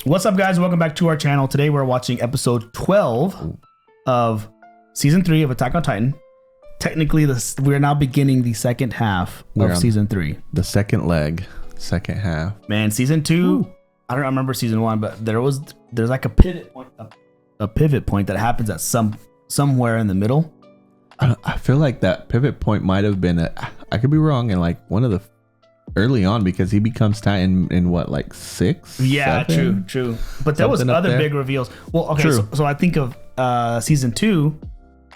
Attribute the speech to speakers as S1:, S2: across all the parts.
S1: What's up, guys? Welcome back to our channel. Today we're watching episode 12 of season 3 of Attack on Titan. Technically, we're now beginning the second half of season 3.
S2: The second leg, second half.
S1: Man, season 2, I don't remember season 1, but there's like a pivot point that happens at somewhere in the middle.
S2: I feel like that pivot point might have been I could be wrong, in like one of the early on, because he becomes Titan in what, like 6?
S1: Yeah, 7? True. But there was other big reveals. Well, okay, so I think of season 2,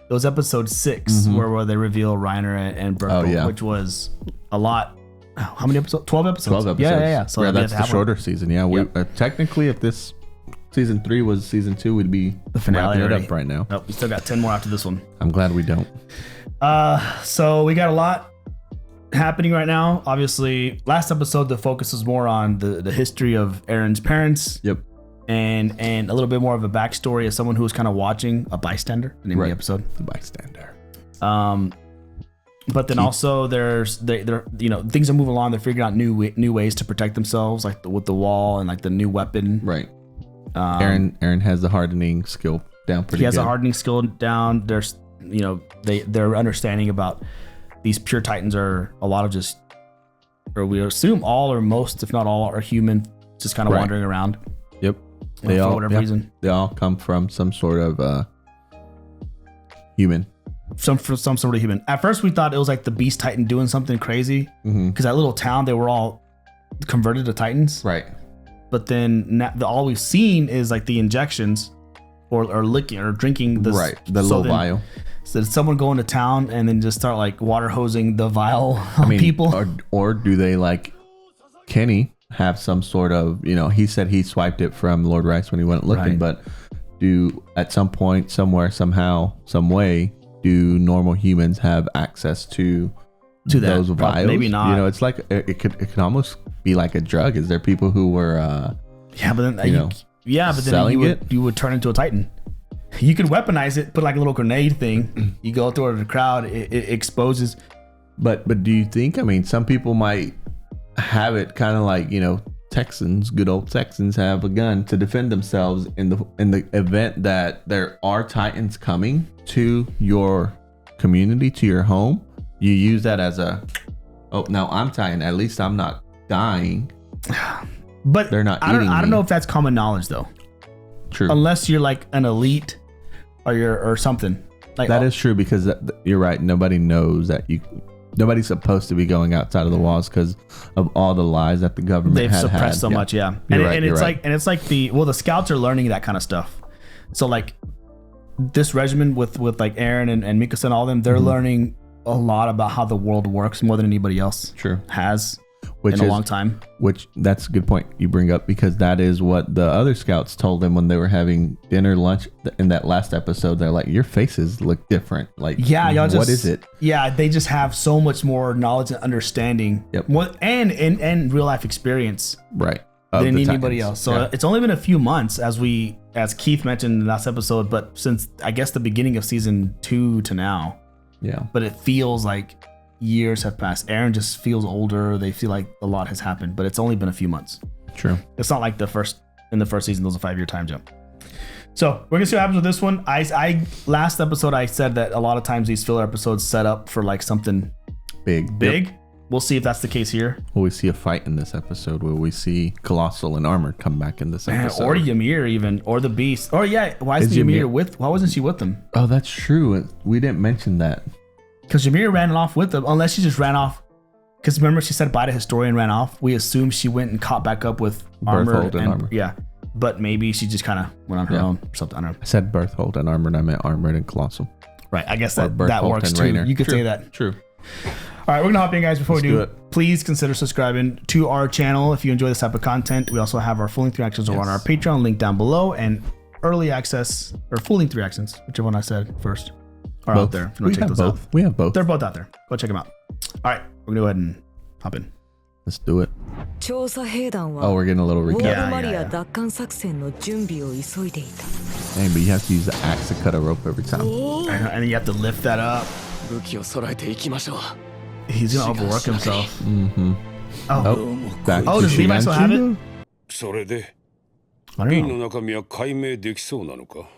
S1: it was episode 6 where they reveal Reiner and Berkel, which was a lot. How many episodes? 12 episodes.
S2: 12 episodes.
S1: Yeah.
S2: So that's the shorter season. Yeah, we technically, if this season 3 was season 2, we'd be
S1: the finale
S2: wrapping it up right now.
S1: Nope, we still got 10 more after this one.
S2: I'm glad we don't.
S1: So we got a lot happening right now. Obviously, last episode the focus was more on the history of Eren's parents.
S2: Yep.
S1: And a little bit more of a backstory as someone who was kind of watching, a bystander, the name of the episode.
S2: The bystander.
S1: But then also they're things are moving along. They're figuring out new ways to protect themselves, like with the wall and like the new weapon.
S2: Right. Eren has the hardening skill down pretty good.
S1: He has a hardening skill down. There's their understanding about these pure Titans are a lot of just, or we assume all or most, if not all, are human, just kind of wandering around.
S2: Yep.
S1: For whatever reason.
S2: They all come from some sort of human.
S1: Some sort of human. At first we thought it was like the Beast Titan doing something crazy, because that little town, they were all converted to Titans.
S2: Right.
S1: But then all we've seen is like the injections or licking or drinking this.
S2: Right. The little vial.
S1: So did someone go into town and then just start like water hosing the vial on people?
S2: Or do they, like Kenny, have some sort of, he said he swiped it from Lord Rice when he went looking, but do at some point, somewhere, somehow, some way, do normal humans have access to those vials?
S1: Maybe not.
S2: It's like it could almost be like a drug. Is there people who were
S1: but then you would turn into a Titan. You could weaponize it, put like a little grenade thing. You go through the crowd, it exposes.
S2: But do you think? Some people might have it kind of like Texans, good old Texans, have a gun to defend themselves in the event that there are Titans coming to your community, to your home. You use that as now I'm Titan. At least I'm not dying.
S1: But
S2: they're not.
S1: I don't know if that's common knowledge though.
S2: True.
S1: Unless you're like an elite or something. Like
S2: that is true, because you're right. Nobody knows that nobody's supposed to be going outside of the walls because of all the lies that the government
S1: they've suppressed so much. Yeah. And it's like the scouts are learning that kind of stuff. So like this regiment with like Eren and Mikasa and all them, they're learning a lot about how the world works more than anybody else has in a long time.
S2: Which that's a good point you bring up, because that is what the other scouts told them when they were having dinner, lunch in that last episode. They're like, your faces look different. Like, what is it? Yeah,
S1: they just have so much more knowledge and understanding.
S2: Yep.
S1: And real life experience.
S2: Right.
S1: Than anybody else. So it's only been a few months, as Keith mentioned in the last episode, but since I guess the beginning of season 2 to now.
S2: Yeah.
S1: But it feels like years have passed. Eren just feels older. They feel like a lot has happened, but it's only been a few months.
S2: True.
S1: It's not like in the first season, there was a 5-year time jump. So we're gonna see what happens with this one. I last episode I said that a lot of times these filler episodes set up for like something big. Yep. We'll see if that's the case here.
S2: Will we see a fight in this episode? Will we see Colossal and Armor come back in this episode?
S1: Or Ymir even, or the Beast. Or why is Ymir why wasn't she with them?
S2: Oh, that's true. We didn't mention that.
S1: Because Ymir ran off with them, unless she just ran off. Because remember, she said bye to Historian, ran off. We assume she went and caught back up with Armor. Yeah, but maybe she just kind of went on her own or something. I don't know.
S2: I said Berthold and Armored. I meant Armored and Colossal.
S1: Right. I guess that works too. Rainer. You could say that.
S2: True.
S1: All right, we're gonna hop in, guys. Before we do, please consider subscribing to our channel if you enjoy this type of content. We also have our full-length reactions over on our Patreon, link down below, and early access or full-length reactions, whichever one I said first, are out there. If you want to check those out.
S2: We have both.
S1: They're both out there. Go check them out. All right, we're gonna go ahead and hop in.
S2: Let's do it. Oh, we're getting a little recap. Hey, but you have to use the axe to cut a rope every time.
S1: And then you have to lift that up. He's gonna overwork himself.
S2: Back
S1: does Levi still have it? I
S3: 瓶
S1: don't
S3: の
S1: know.
S3: 中身は解明できそうなのか。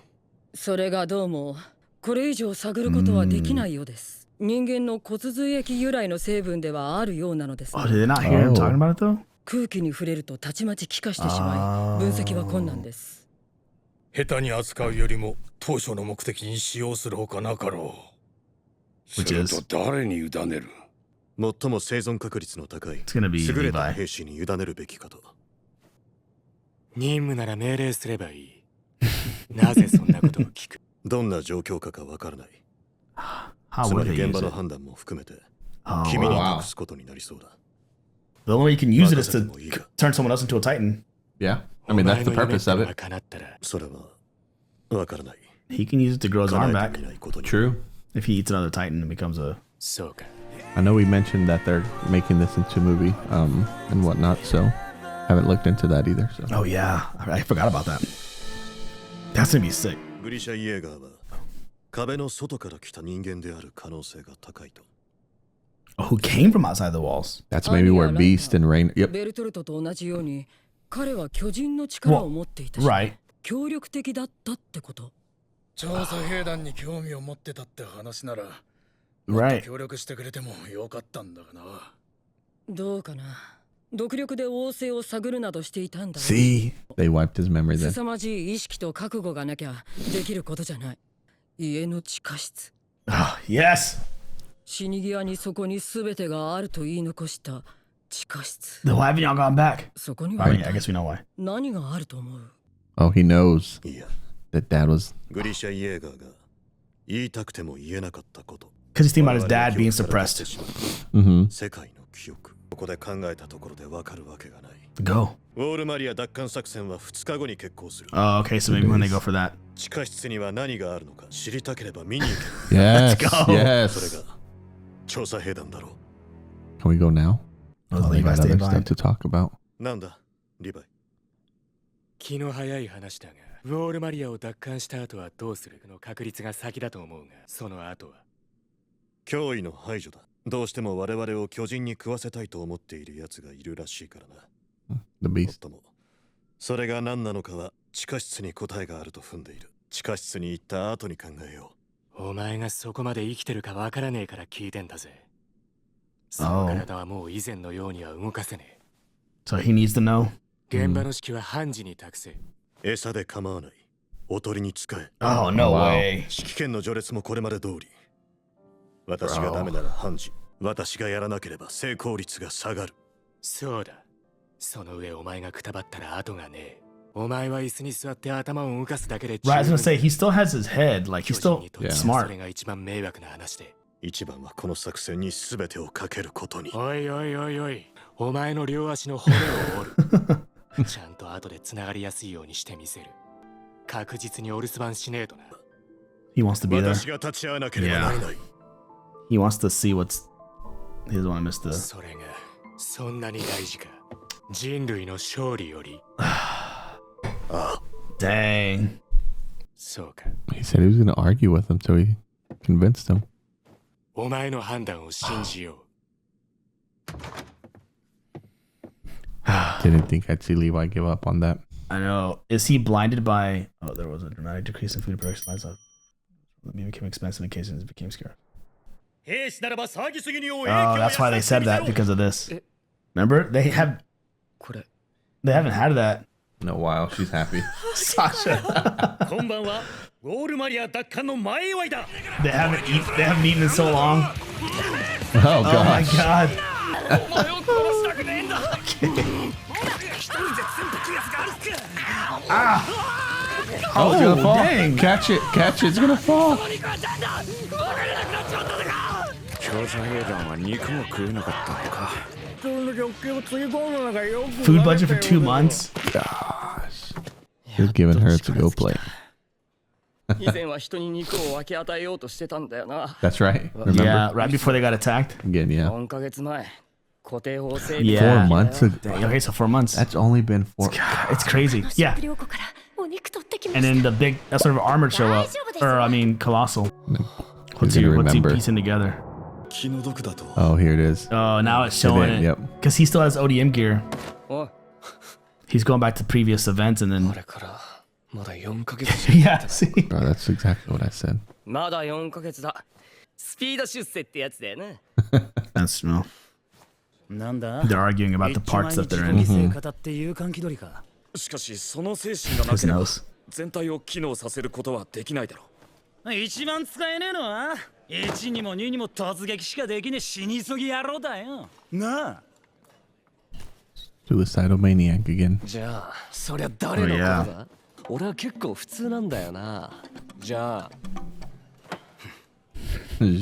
S4: それがどうもこれ以上探ることはできないようです。人間の骨髄液由来の成分ではあるようなのですが、
S1: Oh, did they not hear him talking about it though?
S4: 空気に触れるとたちまち気化してしまい分析は困難です。
S5: 下手に扱うよりも当初の目的に使用するほかなかろう。
S3: それと誰に委ねる。
S6: 最も生存確率の高い
S1: It's gonna be
S6: 優れた
S1: Levi.
S6: 兵士に委ねるべきかと。
S7: 任務なら命令すればいい。なぜそんなことを聞く。
S6: どんな状況下かわからない。
S1: How
S6: つま
S1: would
S6: り
S1: they
S6: 現場
S1: use
S6: の
S1: it?
S6: 判断も含めて
S1: Oh,
S6: 君に
S1: wow.
S6: 託すことになりそうだ。
S1: The only way you can use it is to turn someone else into a Titan.
S2: Yeah. I mean, that's the purpose of it.
S6: それはわからない。
S1: He can use it to grow his arm
S6: 叶え
S1: back
S6: てみないことに。
S2: True.
S1: if he eats another Titan and becomes a.
S7: そうか。
S2: I know we mentioned that they're making this into a movie and whatnot, so haven't looked into that either. So.
S1: Oh yeah, I forgot about that. That's gonna be sick.
S6: グリシャ・イエーガーは壁の外から来た人間である可能性が高いと。
S1: Oh, who came from outside the walls?
S2: That's maybe where Beast and Rain. Yep.
S4: ベルトルトと同じように彼は巨人の力を持っていたし、
S1: Right.
S4: 協力的だったってこと。
S5: 調査兵団に興味を持ってたって話なら、
S1: Right.
S5: 協力してくれてもよかったんだがな。
S4: どうかな。独力で王政を探るなどしていたんだろう。
S1: See,
S2: They wiped his memory
S4: 凄
S2: then.
S4: まじい意識と覚悟がなきゃできることじゃない。家の地下室。
S1: oh, yes.
S4: 死に際にそこに全てがあると言い残した地下室。
S1: Then why haven't y'all gone back?
S4: そこに
S1: I
S4: は
S1: mean, I guess we know why.
S4: 何があると思う？
S2: Oh, he knows
S6: いや、
S2: that Dad was.
S6: グリシャ・イエーガーが言いたくても言えなかったこと。
S1: Because he's thinking about his dad being suppressed.
S2: Mm-hmm.
S6: 世界の記憶。ここで考えたところでわかるわけがない。
S1: Go.
S6: ウォールマリア奪還作戦は2日後に決行する。
S1: Oh, okay. So maybe when they go for that.
S6: 地下室には何があるのか知りたければ見に行け。
S2: Yes.
S1: go.
S6: それ
S2: Yes.
S6: が調査兵団だろ
S2: Can we go now?
S1: Oh,
S2: they
S1: Levi's
S2: got other
S1: staying
S2: stuff
S1: behind.
S2: to talk about.
S6: う。なんだ、リヴァイ。
S7: 気の早い話だが、ウォールマリアを奪還した後はどうするの確率が先だと思うが、その後は。
S6: 脅威の排除だ。どうしても我々を巨人に食わせたいと思っている奴がいるらしいからな。
S2: The
S6: もっ
S2: Beast.
S6: とも、それが何なのかは地下室に答えがあると踏んでいる。地下室に行った後に考えよ
S7: お前がそこまで生きてるかわからねえから聞いてんだぜ。その体はもう以前のようには動かせね
S1: So he needs to know.
S7: え。現場の指揮は判事に託せ。
S6: う。餌で構わない。おとりに使え。
S1: Oh no
S2: Wow.
S1: way.
S6: 指揮権の序列もこれまで通り。私がダメなら判事。私がやらなければ成功率が下がる。
S7: そうだ。その上お前がくたばったら後がねえ。お前は椅子に座って頭を動かすだけで
S1: Right. I was gonna say he still has his head. Like he's
S7: 巨人
S1: still
S7: にとっては
S1: smart.
S7: それが一番迷惑な話で。
S6: 一番はこの作戦に全てをかけることに。
S7: おいおいおいおい、お前の両足の骨を折る。ちゃんと後で繋がりやすいようにしてみせる。確実にお留守番しねえとな。
S1: He wants to be there.
S6: 私が立ち会わなければならない。
S1: He wants to see what's. He doesn't want to miss the.
S7: それがそんなに大事か。人類の勝利より。
S1: Dang.
S7: そうか。
S2: He said he was going to argue with him till he convinced him.
S7: お前の判断を信じよう。
S2: Didn't think I'd see Levi give up on that.
S1: I know. Is he blinded by? Oh, there was a dramatic decrease in food production livestock. It became expensive in cases it became scarce. Oh, that's why they said that because of this. Remember, they haven't had that.
S2: In a while, she's happy.
S1: Sasha.
S8: こんばんは。ウォールマリア奪還の前祝いだ。
S1: They haven't eaten in so long.
S2: Oh,
S1: Oh my
S2: gosh.
S1: god.
S8: お前を殺したくねえんだ。一人で全部気がつかる。
S2: Oh, it's going to fall.
S1: dang.
S2: Catch it. Catch it. It's going to fall.
S3: 調査兵団は肉も食えなかったのか。
S1: Food budget for 2 months.
S2: Gosh. He's giving her to go play.
S4: 以前は人に肉を分け与えようとしてたんだよな。
S2: That's right. Remember?
S1: Yeah, right before they got attacked.
S2: Again, yeah.
S4: 4ヶ月前、固定法整
S1: Yeah.
S2: 4 months ago.
S1: Dang, okay, so 4 months.
S2: That's only been 4.
S1: It's crazy. Yeah.
S9: 食料庫からお肉取ってきま
S1: And
S9: した。
S1: then the big, that sort of armored show up. Or, I mean, colossal. What's he
S2: remember.
S1: piecing together?
S6: 気の毒だと。
S2: Oh, here it is.
S1: Oh, now it's showing
S2: It
S1: it.
S2: is, yep.
S1: Because he still has ODM gear.
S4: おい、
S1: He's going back to previous events and then.
S8: あれからまだ4ヶ月
S1: Yeah, see.
S2: Bro, that's exactly what I said.
S8: まだ4ヶ月だスピード出世ってやつだよね
S1: That's no.
S8: なんだ
S1: They're arguing about the parts that they're
S8: 一
S1: in.
S8: 枚に自己犠牲語って勇敢気取りか
S5: しかしその精神がな
S1: His
S5: ければ
S1: nose.
S5: 全体を機能させることはできないだろう
S8: 一番使えねえのは1にも2にも突撃しかできねえ死に急ぎ野郎だよなあ
S2: Suicidal maniac again.
S8: じゃあそりゃ誰のことだ、俺は結構普通なんだよなじゃあ
S2: He's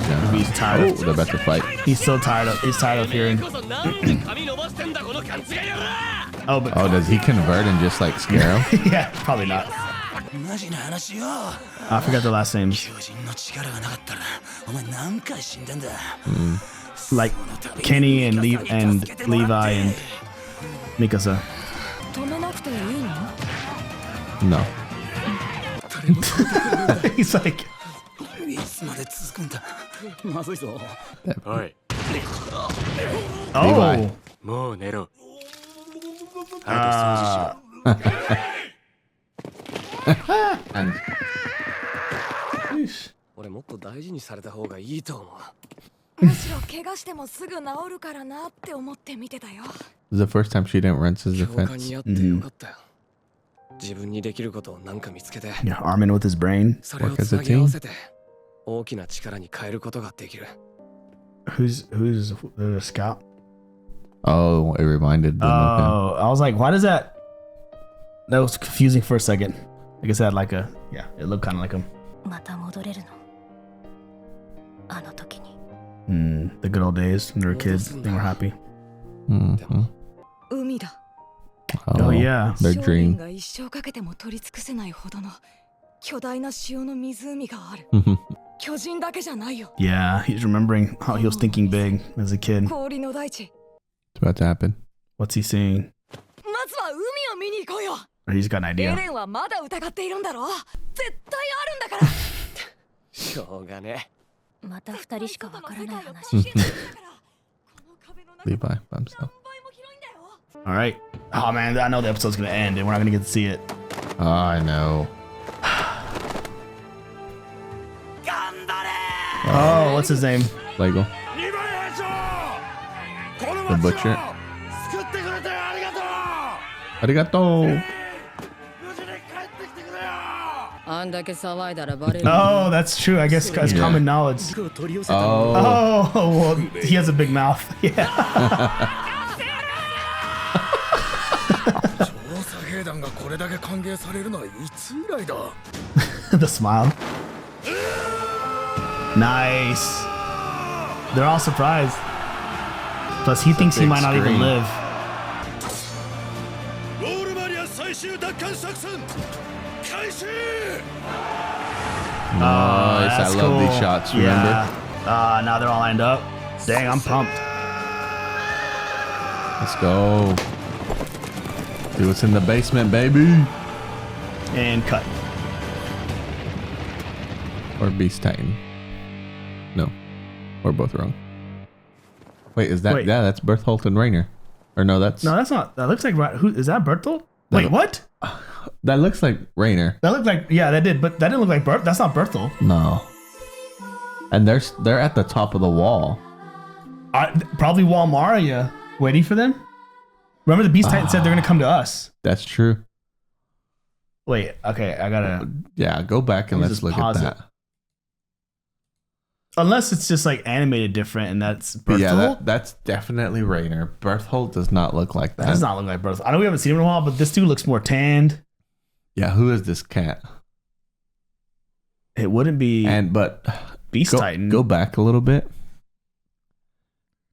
S1: tired.
S2: Oh, they're about to fight.
S1: He's so tired of hearing.
S8: こそなんで髪伸ばしてんだこの勘違い野郎
S1: Oh, but
S2: Oh, does he convert and just like scare him?
S1: yeah, probably not.
S8: マジな話よ
S1: I forgot the last names.
S8: 巨人の力がなかったらお前何回死んでんだ
S1: Like Kenny and Levi and Mikasa.
S9: 止めなくていいの
S2: No.
S1: He's like,
S8: いつまで続くんだまずいぞおい
S1: oh.
S8: もう寝ろあ
S2: And
S8: 俺もっと大事にされた方がいいと思う
S9: むしろ怪我してもすぐ治るからなって思って見てたよ
S2: this is the first time she didn't rinse his
S8: 教官
S2: defense.
S8: に会ってよかったよ自分にできることを何か見つけて
S1: Yeah, Armin with his brain.
S8: それを
S2: Work as
S8: つ
S2: a
S8: なぎ合わせて大きな力に変えることができる
S1: Who's the scout?
S2: Oh, it reminded them of
S1: Oh, I was like, why does that? That was confusing for a second. I guess it had like a it looked kind of like him.
S9: また戻れるのあの時に
S1: The good old days when they were kids. They were happy.
S2: him. Mhm.
S9: 海だ
S1: Oh, yeah.
S2: Their
S9: 商人
S2: dream.
S9: が一生かけても取り尽くせないほどの巨大な潮の湖がある巨人だけじゃないよ
S1: Yeah, he's remembering how he was thinking big as a kid.
S9: 氷の大地
S2: It's about to happen.
S1: What's he seeing?
S9: まずは海を見に行こうよ
S1: Or he's got an
S9: エ
S1: idea.
S9: レンはまだ疑っているんだろ絶対あるんだから
S8: しょうがね
S9: また二人しかわからない話
S2: Levi by himself.
S1: All right. Oh man, I know the episode's gonna end and we're not gonna get to see it.
S2: Oh, I know.
S1: Oh, what's his name?
S2: Lego.
S5: 2番兵長この
S2: The
S5: 町を
S2: butcher.
S5: 救ってくれてありがとう
S2: Arigato.
S5: 無事に帰ってきてくれよ
S4: あんだけ騒いだらバレる
S1: Oh, that's true. I guess it's
S2: Yeah.
S1: common knowledge.
S8: を取り寄せた
S2: Oh.
S1: Oh, well, he has a big mouth. Yeah.
S5: 調査兵団がこれだけ歓迎されるのはいつ以来だ
S1: The smile. Nice. They're all surprised. Plus, he thinks he might not even
S2: screen.
S1: live.
S5: ウォールマリア最終奪還作戦開始
S2: Nice. I
S1: That's
S2: love these
S1: cool.
S2: shots. Remember?
S1: Yeah. Now they're all lined up. Dang, I'm pumped.
S2: Let's go. See what's in the basement, baby.
S1: And cut.
S2: Or Beast Titan. No. We're both wrong. Wait, is that
S1: Wait.
S2: yeah, that's Berthold and Rainer. Or no, that's
S1: No, that's not. That looks like. Who is that? Bertolt? Wait,
S2: No.
S1: what?
S2: that looks like Rainer.
S1: That looked like. Yeah, that did. But that didn't look like Bert. That's not Bertolt.
S2: No. And they're at the top of the wall.
S1: Probably Walmaria waiting for them. Remember, the Beast Titan said they're gonna come to us.
S2: That's true.
S1: Wait. Okay, I gotta.
S2: Yeah, go back and
S1: Let me
S2: let's
S1: just
S2: look at
S1: pause it.
S2: that.
S1: Unless it's just like animated different, and that's
S2: But
S1: Bertolt.
S2: yeah, that's definitely Rainer. Berthold does not look like
S1: That
S2: that.
S1: does not look like Bertolt. I know we haven't seen him in a while, but this dude looks more tanned.
S2: Yeah, who is this cat?
S1: It wouldn't be
S2: But
S1: Beast Titan.
S2: Go back a little bit.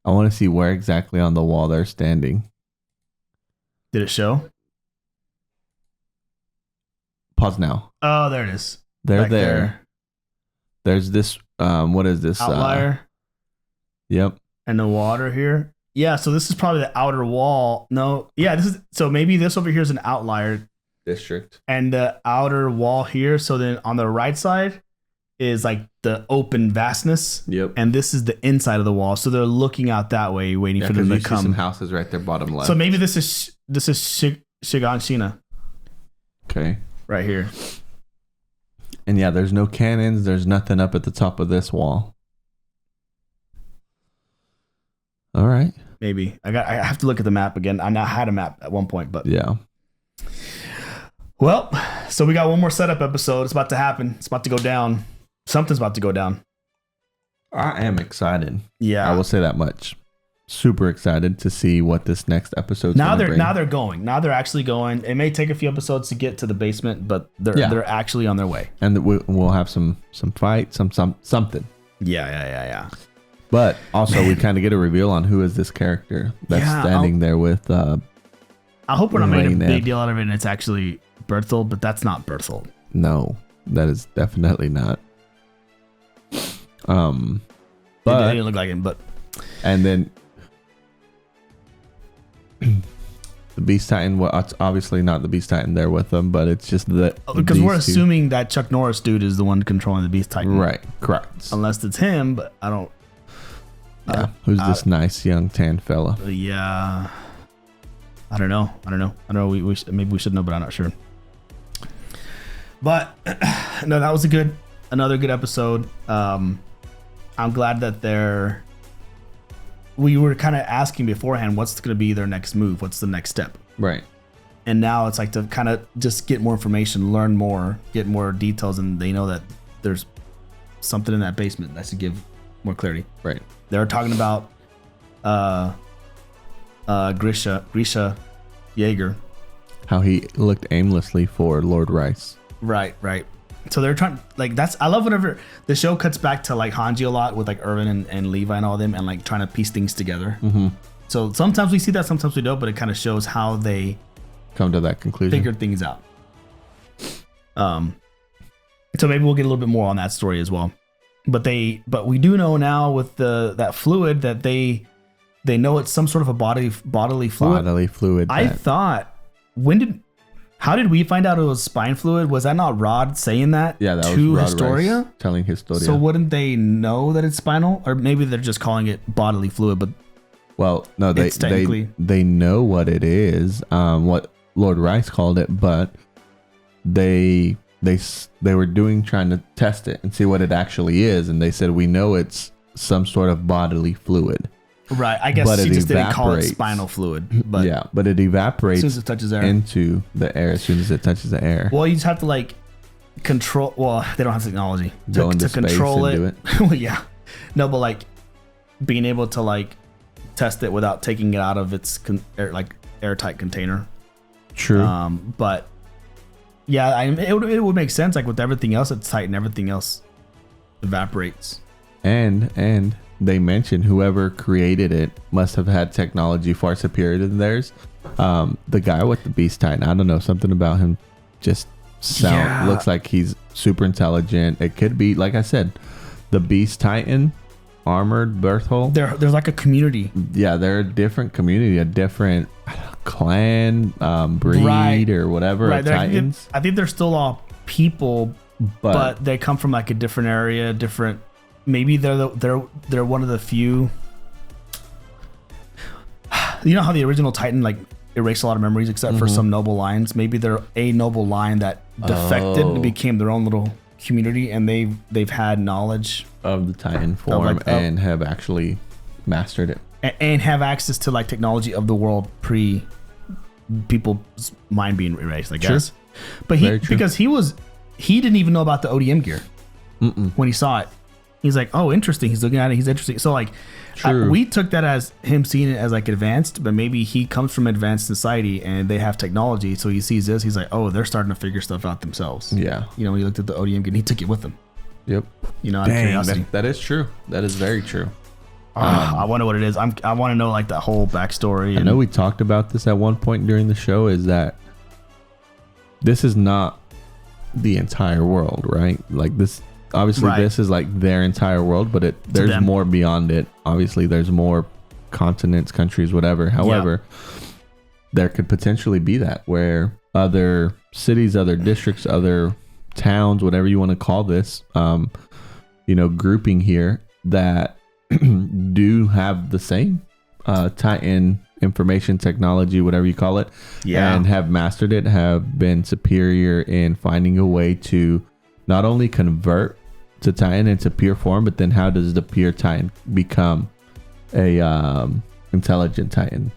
S2: I want to see where exactly on the wall they're standing.
S1: Did it show?
S2: Pause now.
S1: Oh, there it is.
S2: They're
S1: Back
S2: there. There's this. What is this?
S1: Outlier
S2: Yep.
S1: and the water here. Yeah, so this is probably the outer wall. No, yeah, this is so maybe this over here is an outlier
S2: District.
S1: and the outer wall here. So then on the right side is like the open vastness,
S2: Yep.
S1: and this is the inside of the wall. So they're looking out that way, waiting
S2: Yeah,
S1: for them
S2: because
S1: to
S2: you see some
S1: come.
S2: houses right there, bottom left.
S1: So maybe this is Shiganshina.
S2: Okay.
S1: Right here.
S2: And yeah, there's no cannons. There's nothing up at the top of this wall. All right.
S1: Maybe. I have to look at the map again. I had a map at one point, but
S2: yeah.
S1: Well, so we got one more setup episode. It's about to happen. It's about to go down. Something's about to go down.
S2: I am excited.
S1: Yeah.
S2: I will say that much. Super excited to see what this next episode.
S1: Now they're going. Now they're actually going. It may take a few episodes to get to the basement, but they're actually on their way.
S2: And we'll have some fight, something.
S1: Yeah.
S2: But also, we kind of get a reveal on who is this character that's standing there with.
S1: I hope we're not making a big deal out of it, and it's actually Berthold, but that's not Berthold.
S2: No, that is definitely not.
S1: But it didn't look like him, but
S2: and then the Beast Titan. Well, it's obviously not the Beast Titan there with them, but it's just
S1: because we're assuming that Chuck Norris dude is the one controlling the Beast Titan,
S2: right? Correct.
S1: Unless it's him, but I don't.
S2: Yeah, who's this nice young tan fella?
S1: Yeah, I don't know. We maybe we should know, but I'm not sure. But no, that was another good episode. I'm glad that we were kind of asking beforehand, what's going to be their next move? What's the next step?
S2: Right.
S1: And now it's like to kind of just get more information, learn more, get more details, and they know that there's something in that basement that should give more clarity.
S2: Right.
S1: They're talking about Grisha Jaeger.
S2: How he looked aimlessly for Lord Rice.
S1: Right. So they're trying, like, I love whenever the show cuts back to like Hanji a lot with like Irvin and Levi and all them, and like trying to piece things together.
S2: Mm-hmm.
S1: So sometimes we see that, sometimes we don't, but it kind of shows how they
S2: come to that conclusion,
S1: figure things out. So maybe we'll get a little bit more on that story as well. But we do know now with that fluid that they know it's some sort of a bodily fluid.
S2: Bodily fluid.
S1: I thought, how did we find out it was spine fluid? Was that not Rod saying that?
S2: Yeah, that
S1: to
S2: was Rod
S1: Historia?
S2: Rice telling Historia.
S1: So wouldn't they know that it's spinal, or maybe they're just calling it bodily fluid? But
S2: no, they know what it is. What Lord Rice called it, but they were trying to test it and see what it actually is, and they said we know it's some sort of bodily fluid.
S1: Right, I guess she just didn't call it spinal fluid. But
S2: yeah, but it evaporates
S1: as soon as it touches air
S2: into the air as soon as it touches the air.
S1: Well, you just have to like control. Well, they don't have technology
S2: to control it.
S1: Do it. Well, yeah, no, but like being able to like test it without taking it out of its airtight container.
S2: True.
S1: But yeah, it would make sense. Like with everything else, it's tight and everything else evaporates.
S2: And they mentioned whoever created it must have had technology far superior than theirs. The guy with the Beast Titan, I don't know, something about him just looks like he's super intelligent. It could be, like I said, the Beast Titan, armored Berthold.
S1: There's like a community.
S2: Yeah, they're a different community, a different clan, breed, or whatever. Right. Titans.
S1: I think they're still all people, but they come from like a different area, different. Maybe they're one of the few. You know how the original Titan like erased a lot of memories except for some noble lines. Maybe they're a noble line that defected and became their own little community, and they've had knowledge
S2: of the Titan form and have actually mastered it
S1: and have access to like technology of the world pre people's mind being erased, I guess. But because he didn't even know about the ODM gear when he saw it. He's like, oh, interesting. He's looking at it. He's interesting. So like, we took that as him seeing it as like advanced, but maybe he comes from advanced society and they have technology. So he sees this. He's like, oh, they're starting to figure stuff out themselves.
S2: Yeah.
S1: You know, when he looked at the ODM gear, he took it with him.
S2: Yep.
S1: You know, out of curiosity.
S2: That is true. That is very true.
S1: I wonder what it is. I want to know like the whole backstory.
S2: I know we talked about this at one point during the show, is that this is not the entire world, right? Like this. Obviously, this is like their entire world, but there's more beyond it. Obviously, there's more continents, countries, whatever. However, there could potentially be that where other cities, other districts, other towns, whatever you want to call this, grouping here that do have the same Titan information technology, whatever you call it, and have mastered it, have been superior in finding a way to not only convert to Titan into pure form, but then how does the pure Titan become a intelligent Titan?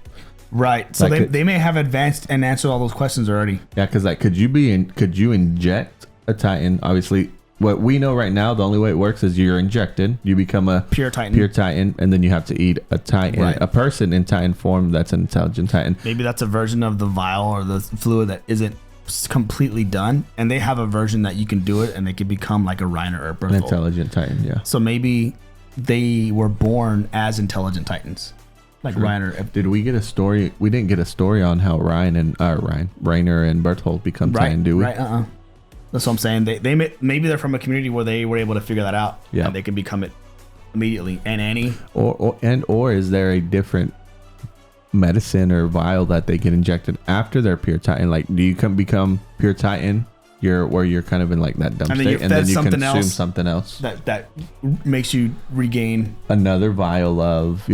S1: Right. So they may have advanced and answered all those questions already.
S2: Yeah, because like, could you inject a Titan? Obviously, what we know right now, the only way it works is you're injected, you become a
S1: pure Titan,
S2: and then you have to eat a Titan, a person in Titan form that's an intelligent Titan.
S1: Maybe that's a version of the vial or the fluid that isn't completely done, and they have a version that you can do it, and they can become like a Reiner or a Berthold.
S2: An intelligent Titan, yeah.
S1: So maybe they were born as intelligent Titans, like Reiner.
S2: Did we get a story? We didn't get a story on how Reiner and Berthold become Titan, do we?
S1: Right. That's what I'm saying. They maybe they're from a community where they were able to figure that out.
S2: Yeah,
S1: and they can become it immediately. And Annie,
S2: or is there a different medicine or vial that they get injected after they're pure Titan? Like, do you become pure Titan? Where you're kind of in like that dumb state, and then you consume something else
S1: that makes you regain
S2: another vial of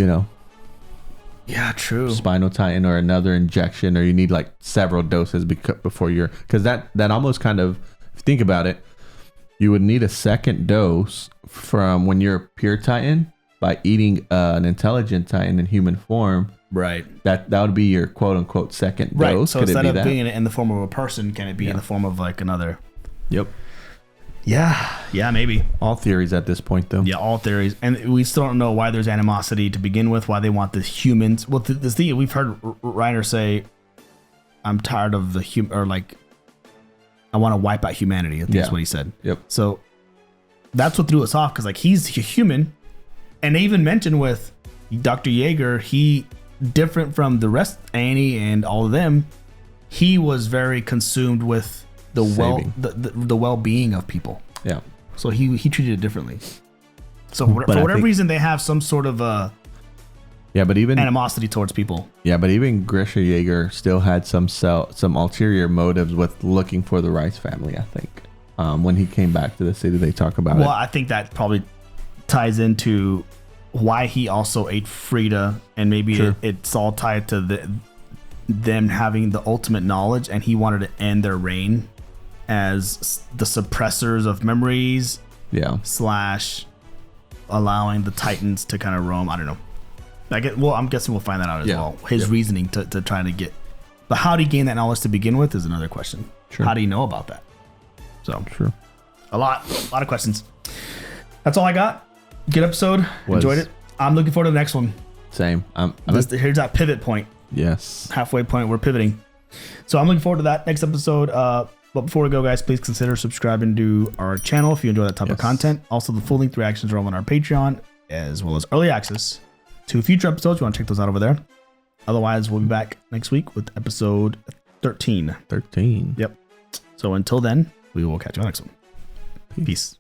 S1: Yeah, true.
S2: Spinal Titan or another injection, or you need like several doses before because that almost kind of, if you think about it, you would need a second dose from when you're a pure Titan by eating an intelligent Titan in human form.
S1: Right.
S2: That would be your quote unquote second dose.
S1: So instead of being in the form of a person, can it be in the form of like another?
S2: Yep.
S1: Yeah, maybe.
S2: All theories at this point, though.
S1: Yeah, all theories, and we still don't know why there's animosity to begin with. Why they want the humans? Well, this thing we've heard Reiner say, "I'm tired of the or like, I want to wipe out humanity." I think that's what he said.
S2: Yep.
S1: So that's what threw us off, because like he's a human, and they even mentioned with Dr. Yeager, he different from the rest, Annie and all of them. He was very consumed with the well-being of people.
S2: Yeah.
S1: So he treated it differently. So for whatever reason, they have some sort of
S2: but even
S1: animosity towards people.
S2: Yeah, but even Grisha Yeager still had some ulterior motives with looking for the Rice family, I think. When he came back to the city, they talk about it.
S1: Well, I think that probably ties into why he also ate Frida, and maybe it's all tied to them having the ultimate knowledge, and he wanted to end their reign as the suppressors of memories, / allowing the Titans to kind of roam. I don't know. I'm guessing we'll find that out as well. His reasoning to try to get, but how did he gain that knowledge to begin with is another question. How do you know about that? So a lot of questions. That's all I got. Good episode. Enjoyed it. I'm looking forward to the next one.
S2: Same.
S1: Here's that pivot point.
S2: Yes.
S1: Halfway point. We're pivoting. So I'm looking forward to that next episode. But before we go, guys, please consider subscribing to our channel if you enjoy that type of content. Also, the full-length reactions are on our Patreon, as well as early access to future episodes. You want to check those out over there. Otherwise, we'll be back next week with episode 13.
S2: 13.
S1: Yep. So until then, we will catch you on the next one. Peace.